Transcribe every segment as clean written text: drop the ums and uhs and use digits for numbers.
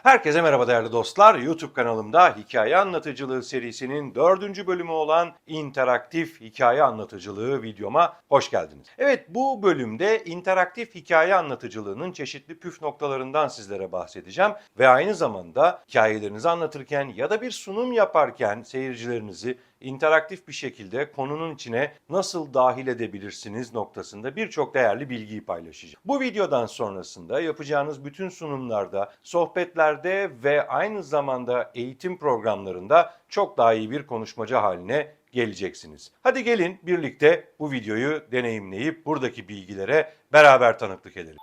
Herkese merhaba değerli dostlar. YouTube kanalımda hikaye anlatıcılığı serisinin 4. bölümü olan interaktif hikaye anlatıcılığı videoma hoş geldiniz. Evet, bu bölümde interaktif hikaye anlatıcılığının çeşitli püf noktalarından sizlere bahsedeceğim ve aynı zamanda hikayelerinizi anlatırken ya da bir sunum yaparken seyircilerinizi interaktif bir şekilde konunun içine nasıl dahil edebilirsiniz noktasında birçok değerli bilgiyi paylaşacağım. Bu videodan sonrasında yapacağınız bütün sunumlarda, sohbetlerde ve aynı zamanda eğitim programlarında çok daha iyi bir konuşmacı haline geleceksiniz. Hadi gelin birlikte bu videoyu deneyimleyip buradaki bilgilere beraber tanıklık edelim.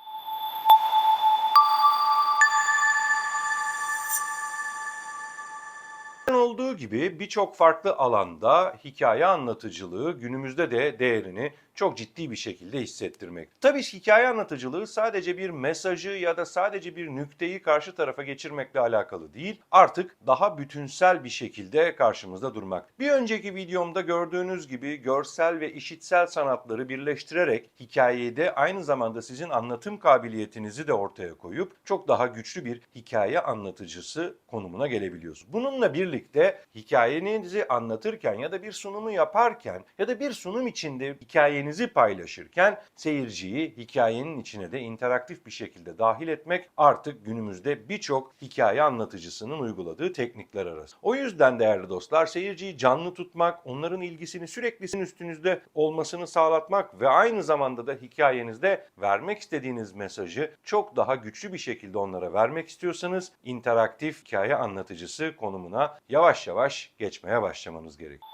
Olduğu gibi birçok farklı alanda hikaye anlatıcılığı günümüzde de değerini çok ciddi bir şekilde hissettirmek. Tabii hikaye anlatıcılığı sadece bir mesajı ya da sadece bir nükteyi karşı tarafa geçirmekle alakalı değil, artık daha bütünsel bir şekilde karşımızda durmak. Bir önceki videomda gördüğünüz gibi görsel ve işitsel sanatları birleştirerek hikayeyi de aynı zamanda sizin anlatım kabiliyetinizi de ortaya koyup çok daha güçlü bir hikaye anlatıcısı konumuna gelebiliyorsunuz. Bununla birlikte hikayenizi anlatırken ya da bir sunumu yaparken ya da bir sunum içinde hikayenizi paylaşırken seyirciyi hikayenin içine de interaktif bir şekilde dahil etmek artık günümüzde birçok hikaye anlatıcısının uyguladığı teknikler arasında. O yüzden değerli dostlar, seyirciyi canlı tutmak, onların ilgisini sürekli sizin üstünüzde olmasını sağlatmak ve aynı zamanda da hikayenizde vermek istediğiniz mesajı çok daha güçlü bir şekilde onlara vermek istiyorsanız interaktif hikaye anlatıcısı konumuna yavaş yavaş geçmeye başlamanız gerekiyor.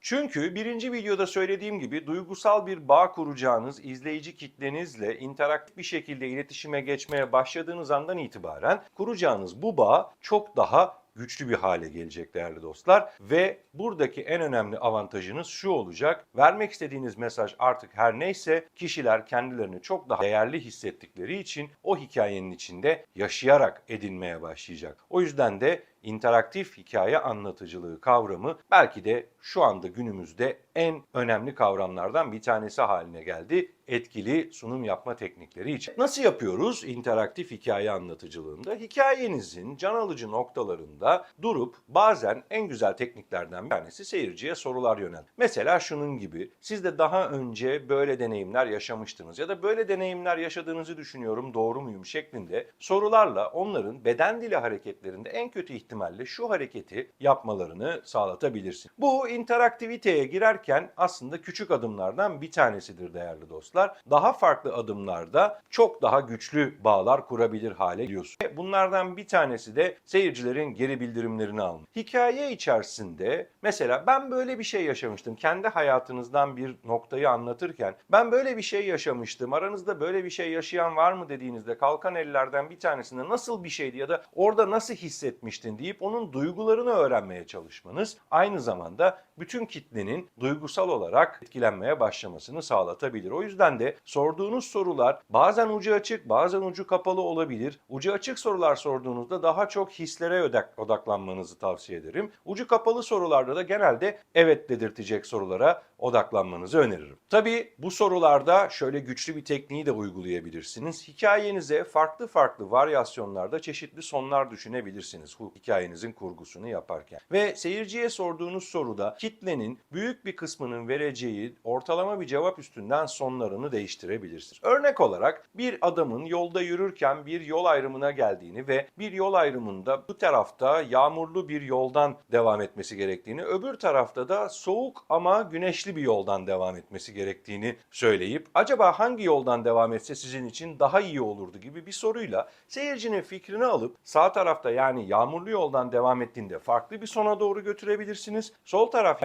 Çünkü birinci videoda söylediğim gibi duygusal bir bağ kuracağınız izleyici kitlenizle interaktif bir şekilde iletişime geçmeye başladığınız andan itibaren kuracağınız bu bağ çok daha güçlü bir hale gelecek değerli dostlar ve buradaki en önemli avantajınız şu olacak: vermek istediğiniz mesaj artık her neyse kişiler kendilerini çok daha değerli hissettikleri için o hikayenin içinde yaşayarak edinmeye başlayacak. O yüzden de interaktif hikaye anlatıcılığı kavramı belki de şu anda günümüzde en önemli kavramlardan bir tanesi haline geldi etkili sunum yapma teknikleri için. Nasıl yapıyoruz interaktif hikaye anlatıcılığında? Hikayenizin can alıcı noktalarında durup bazen en güzel tekniklerden bir tanesi seyirciye sorular yönel. Mesela şunun gibi: siz de daha önce böyle deneyimler yaşamıştınız ya da böyle deneyimler yaşadığınızı düşünüyorum, doğru muyum şeklinde sorularla onların beden dili hareketlerinde en kötü ihtimalle şu hareketi yapmalarını sağlatabilirsin. Bu interaktiviteye girerken aslında küçük adımlardan bir tanesidir değerli dostlar. Daha farklı adımlarda çok daha güçlü bağlar kurabilir hale geliyorsun. Bunlardan bir tanesi de seyircilerin geri bildirimlerini almak. Hikaye içerisinde mesela ben böyle bir şey yaşamıştım. Kendi hayatınızdan bir noktayı anlatırken ben böyle bir şey yaşamıştım, aranızda böyle bir şey yaşayan var mı dediğinizde kalkan ellerden bir tanesinde nasıl bir şeydi ya da orada nasıl hissetmiştin deyip onun duygularını öğrenmeye çalışmanız aynı zamanda bütün kitlenin duygusal olarak etkilenmeye başlamasını sağlatabilir. O yüzden de sorduğunuz sorular bazen ucu açık, bazen ucu kapalı olabilir. Ucu açık sorular sorduğunuzda daha çok hislere odaklanmanızı tavsiye ederim. Ucu kapalı sorularda da genelde evet dedirtecek sorulara odaklanmanızı öneririm. Tabii bu sorularda şöyle güçlü bir tekniği de uygulayabilirsiniz. Hikayenize farklı farklı varyasyonlarda çeşitli sonlar düşünebilirsiniz bu hikayenizin kurgusunu yaparken. Ve seyirciye sorduğunuz soruda kitlenin büyük bir kısmının vereceği ortalama bir cevap üstünden sonlarını değiştirebilirsiniz. Örnek olarak bir adamın yolda yürürken bir yol ayrımına geldiğini ve bir yol ayrımında bu tarafta yağmurlu bir yoldan devam etmesi gerektiğini, öbür tarafta da soğuk ama güneşli bir yoldan devam etmesi gerektiğini söyleyip acaba hangi yoldan devam etse sizin için daha iyi olurdu gibi bir soruyla seyircinin fikrini alıp sağ tarafta yani yağmurlu yoldan devam ettiğinde farklı bir sona doğru götürebilirsiniz. Sol taraf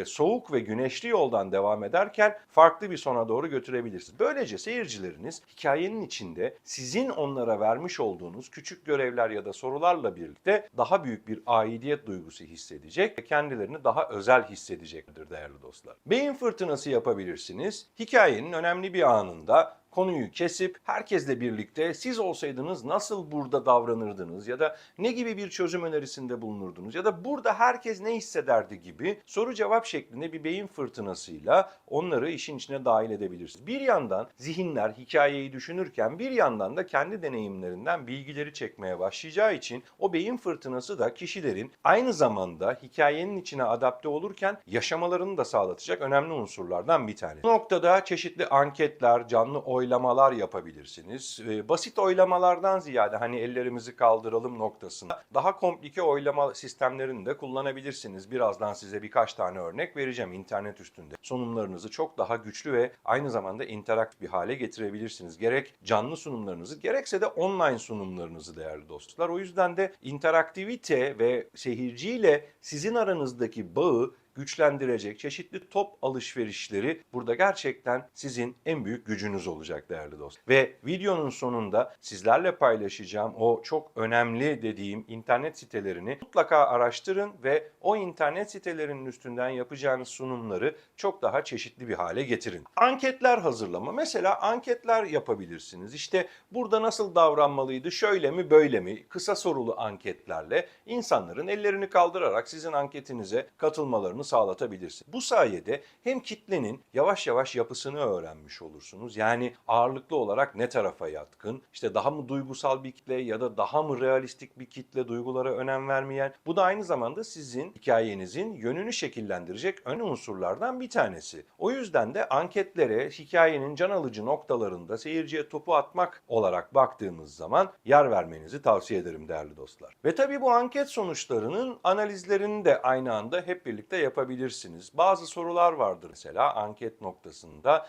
soğuk ve güneşli yoldan devam ederken farklı bir sona doğru götürebilirsiniz. Böylece seyircileriniz hikayenin içinde sizin onlara vermiş olduğunuz küçük görevler ya da sorularla birlikte daha büyük bir aidiyet duygusu hissedecek ve kendilerini daha özel hissedecektir değerli dostlar. Beyin fırtınası yapabilirsiniz. Hikayenin önemli bir anında konuyu kesip herkesle birlikte siz olsaydınız nasıl burada davranırdınız ya da ne gibi bir çözüm önerisinde bulunurdunuz ya da burada herkes ne hissederdi gibi soru cevap şeklinde bir beyin fırtınasıyla onları işin içine dahil edebilirsiniz. Bir yandan zihinler hikayeyi düşünürken bir yandan da kendi deneyimlerinden bilgileri çekmeye başlayacağı için o beyin fırtınası da kişilerin aynı zamanda hikayenin içine adapte olurken yaşamalarını da sağlatacak önemli unsurlardan bir tanesi. Bu noktada çeşitli anketler, canlı oylamalar yapabilirsiniz. Basit oylamalardan ziyade hani ellerimizi kaldıralım noktasında daha komplike oylama sistemlerini de kullanabilirsiniz. Birazdan size birkaç tane örnek vereceğim internet üstünde. Sunumlarınızı çok daha güçlü ve aynı zamanda interaktif bir hale getirebilirsiniz. Gerek canlı sunumlarınızı gerekse de online sunumlarınızı değerli dostlar. O yüzden de interaktivite ve seyirciyle sizin aranızdaki bağı güçlendirecek çeşitli top alışverişleri burada gerçekten sizin en büyük gücünüz olacak değerli dostlar. Ve videonun sonunda sizlerle paylaşacağım o çok önemli dediğim internet sitelerini mutlaka araştırın ve o internet sitelerinin üstünden yapacağınız sunumları çok daha çeşitli bir hale getirin. Anketler hazırlama. Mesela anketler yapabilirsiniz. İşte burada nasıl davranmalıydı, şöyle mi böyle mi? Kısa sorulu anketlerle insanların ellerini kaldırarak sizin anketinize katılmalarını sağlatabilirsiniz. Bu sayede hem kitlenin yavaş yavaş yapısını öğrenmiş olursunuz. Yani ağırlıklı olarak ne tarafa yatkın, işte daha mı duygusal bir kitle ya da daha mı realistik bir kitle, duygulara önem vermeyen. Bu da aynı zamanda sizin hikayenizin yönünü şekillendirecek önemli unsurlardan bir tanesi. O yüzden de anketlere hikayenin can alıcı noktalarında seyirciye topu atmak olarak baktığımız zaman yer vermenizi tavsiye ederim değerli dostlar. Ve tabii bu anket sonuçlarının analizlerini de aynı anda hep birlikte yapabilirsiniz. Bazı sorular vardır mesela anket noktasında.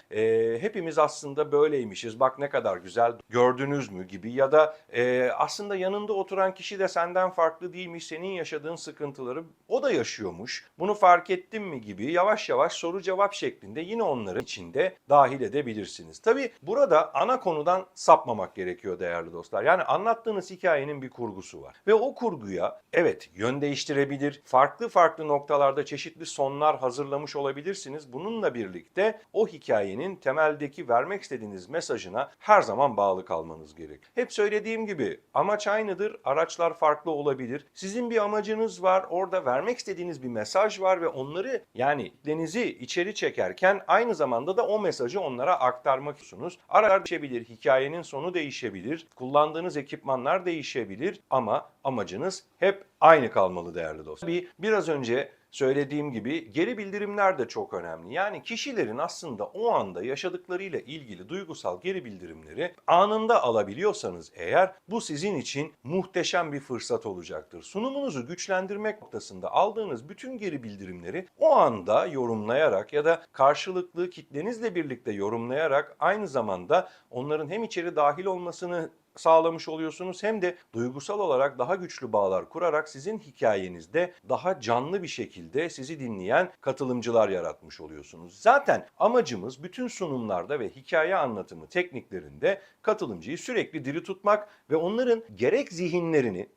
Hepimiz aslında böyleymişiz, bak ne kadar güzel, gördünüz mü gibi ya da aslında yanında oturan kişi de senden farklı değilmiş, senin yaşadığın sıkıntıları o da yaşıyormuş, bunu fark ettin mi gibi yavaş yavaş soru cevap şeklinde yine onların içinde dahil edebilirsiniz. Tabii burada ana konudan sapmamak gerekiyor değerli dostlar. Yani anlattığınız hikayenin bir kurgusu var ve o kurguya evet yön değiştirebilir, farklı noktalarda çeşitli sonlar hazırlamış olabilirsiniz. Bununla birlikte o hikayenin temeldeki vermek istediğiniz mesajına her zaman bağlı kalmanız gerek. Hep söylediğim gibi amaç aynıdır, araçlar farklı olabilir. Sizin bir amacınız var, orada vermek istediğiniz bir mesaj var ve onları yani kitlenizi içeri çekerken aynı zamanda da o mesajı onlara aktarmak istiyorsunuz. Aralar değişebilir, hikayenin sonu değişebilir, kullandığınız ekipmanlar değişebilir ama amacınız hep aynı kalmalı değerli dostlar. Biraz önce söylediğim gibi geri bildirimler de çok önemli. Yani kişilerin aslında o anda yaşadıklarıyla ilgili duygusal geri bildirimleri anında alabiliyorsanız eğer bu sizin için muhteşem bir fırsat olacaktır. Sunumunuzu güçlendirmek noktasında aldığınız bütün geri bildirimleri o anda yorumlayarak ya da karşılıklı kitlenizle birlikte yorumlayarak aynı zamanda onların hem içeri dahil olmasını sağlamış oluyorsunuz hem de duygusal olarak daha güçlü bağlar kurarak sizin hikayenizde daha canlı bir şekilde sizi dinleyen katılımcılar yaratmış oluyorsunuz. Zaten amacımız bütün sunumlarda ve hikaye anlatımı tekniklerinde katılımcıyı sürekli diri tutmak ve onların gerek zihinlerini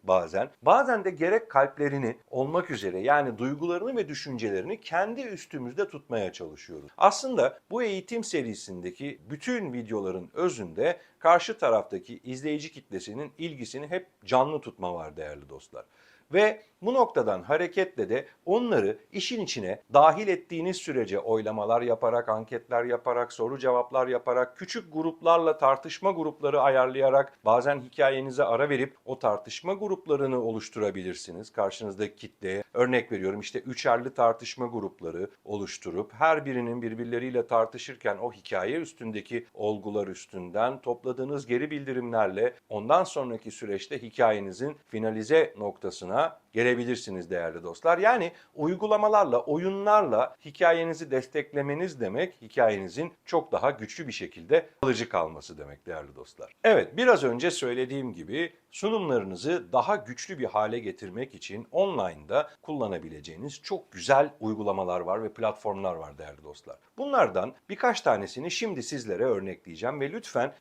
bazen de gerek kalplerini olmak üzere yani duygularını ve düşüncelerini kendi üstümüzde tutmaya çalışıyoruz. Aslında bu eğitim serisindeki bütün videoların özünde karşı taraftaki izleyici kitlesinin ilgisini hep canlı tutma var değerli dostlar. Ve bu noktadan hareketle de onları işin içine dahil ettiğiniz sürece oylamalar yaparak, anketler yaparak, soru cevaplar yaparak, küçük gruplarla tartışma grupları ayarlayarak bazen hikayenize ara verip o tartışma gruplarını oluşturabilirsiniz. Karşınızdaki kitleye örnek veriyorum işte üçerli tartışma grupları oluşturup her birinin birbirleriyle tartışırken o hikaye üstündeki olgular üstünden topladığınız geri bildirimlerle ondan sonraki süreçte hikayenizin finalize noktasına gelebilirsiniz değerli dostlar. Yani uygulamalarla, oyunlarla hikayenizi desteklemeniz demek, hikayenizin çok daha güçlü bir şekilde kalıcı kalması demek değerli dostlar. Evet, biraz önce söylediğim gibi sunumlarınızı daha güçlü bir hale getirmek için online'da kullanabileceğiniz çok güzel uygulamalar var ve platformlar var değerli dostlar. Bunlardan birkaç tanesini şimdi sizlere örnekleyeceğim ve lütfen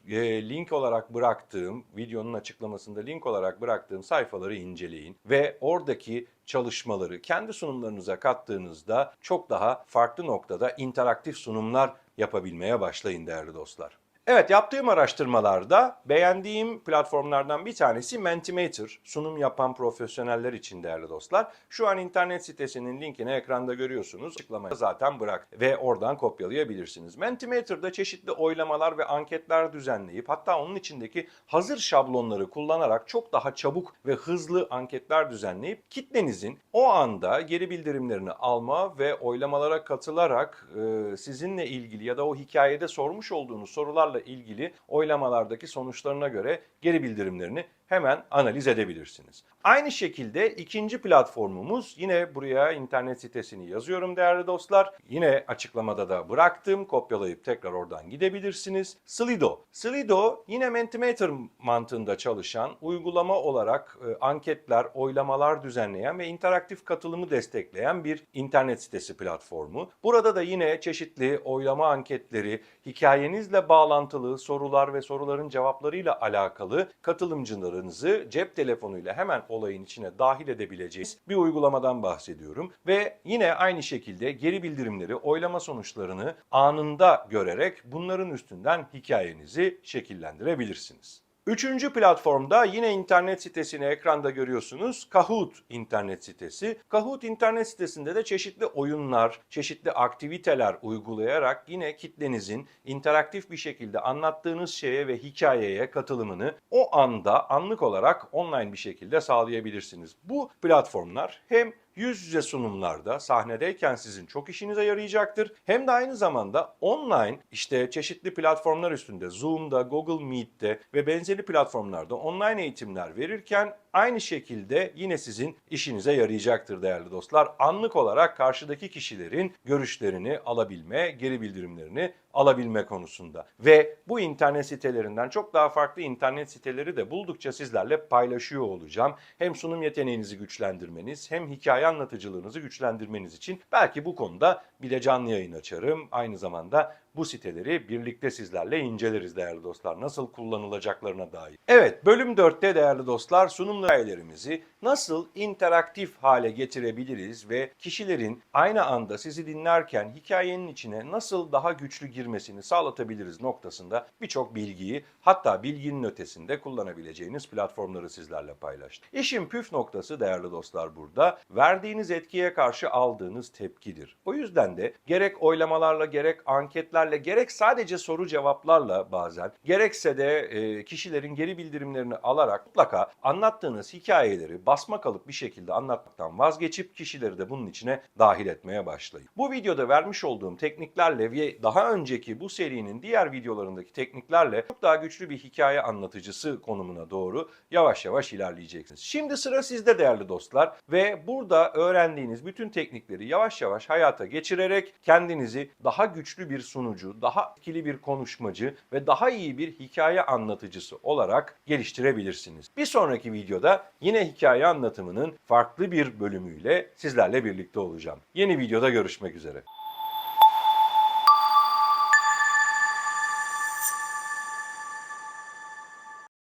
link olarak bıraktığım, videonun açıklamasında link olarak bıraktığım sayfaları inceleyin ve oradaki çalışmaları kendi sunumlarınıza kattığınızda çok daha farklı noktada interaktif sunumlar yapabilmeye başlayın değerli dostlar. Evet, yaptığım araştırmalarda beğendiğim platformlardan bir tanesi Mentimeter. Sunum yapan profesyoneller için değerli dostlar. Şu an internet sitesinin linkini ekranda görüyorsunuz. Açıklamaya zaten bırak ve oradan kopyalayabilirsiniz. Mentimeter'da çeşitli oylamalar ve anketler düzenleyip hatta onun içindeki hazır şablonları kullanarak çok daha çabuk ve hızlı anketler düzenleyip kitlenizin o anda geri bildirimlerini alma ve oylamalara katılarak sizinle ilgili ya da o hikayede sormuş olduğunuz sorularla ilgili oylamalardaki sonuçlarına göre geri bildirimlerini hemen analiz edebilirsiniz. Aynı şekilde ikinci platformumuz, yine buraya internet sitesini yazıyorum değerli dostlar. Yine açıklamada da bıraktım. Kopyalayıp tekrar oradan gidebilirsiniz. Slido. Slido yine Mentimeter mantığında çalışan, uygulama olarak anketler, oylamalar düzenleyen ve interaktif katılımı destekleyen bir internet sitesi platformu. Burada da yine çeşitli oylama anketleri, hikayenizle bağlantılı sorular ve soruların cevaplarıyla alakalı katılımcılarınızı cep telefonuyla hemen olayın içine dahil edebileceğiniz bir uygulamadan bahsediyorum. Ve yine aynı şekilde geri bildirimleri, oylama sonuçlarını anında görerek bunların üstünden hikayenizi şekillendirebilirsiniz. Üçüncü platformda yine internet sitesini ekranda görüyorsunuz. Kahoot internet sitesi. Kahoot internet sitesinde de çeşitli oyunlar, çeşitli aktiviteler uygulayarak yine kitlenizin interaktif bir şekilde anlattığınız şeye ve hikayeye katılımını o anda anlık olarak online bir şekilde sağlayabilirsiniz. Bu platformlar hem yüz yüze sunumlarda sahnedeyken sizin çok işinize yarayacaktır. Hem de aynı zamanda online işte çeşitli platformlar üstünde Zoom'da, Google Meet'te ve benzeri platformlarda online eğitimler verirken aynı şekilde yine sizin işinize yarayacaktır değerli dostlar. Anlık olarak karşıdaki kişilerin görüşlerini alabilme, geri bildirimlerini alabilme konusunda. Ve bu internet sitelerinden çok daha farklı internet siteleri de buldukça sizlerle paylaşıyor olacağım. Hem sunum yeteneğinizi güçlendirmeniz hem hikaye anlatıcılığınızı güçlendirmeniz için belki bu konuda bir de canlı yayın açarım. Aynı zamanda bu siteleri birlikte sizlerle inceleriz değerli dostlar. Nasıl kullanılacaklarına dair. Evet, bölüm 4'te değerli dostlar sunum hikayelerimizi nasıl interaktif hale getirebiliriz ve kişilerin aynı anda sizi dinlerken hikayenin içine nasıl daha güçlü girmesini sağlatabiliriz noktasında birçok bilgiyi, hatta bilginin ötesinde kullanabileceğiniz platformları sizlerle paylaştım. İşin püf noktası değerli dostlar burada verdiğiniz etkiye karşı aldığınız tepkidir. O yüzden de gerek oylamalarla, gerek anketlerle, gerek sadece soru cevaplarla bazen, gerekse de kişilerin geri bildirimlerini alarak mutlaka anlattığınız hikayeleri basmakalıp bir şekilde anlatmaktan vazgeçip kişileri de bunun içine dahil etmeye başlayın. Bu videoda vermiş olduğum tekniklerle ve daha önceki bu serinin diğer videolarındaki tekniklerle çok daha güçlü bir hikaye anlatıcısı konumuna doğru yavaş yavaş ilerleyeceksiniz. Şimdi sıra sizde değerli dostlar ve burada öğrendiğiniz bütün teknikleri yavaş yavaş hayata geçirerek kendinizi daha güçlü bir sunucu, daha etkili bir konuşmacı ve daha iyi bir hikaye anlatıcısı olarak geliştirebilirsiniz. Bir sonraki videoda yine hikaye anlatımının farklı bir bölümüyle sizlerle birlikte olacağım. Yeni videoda görüşmek üzere.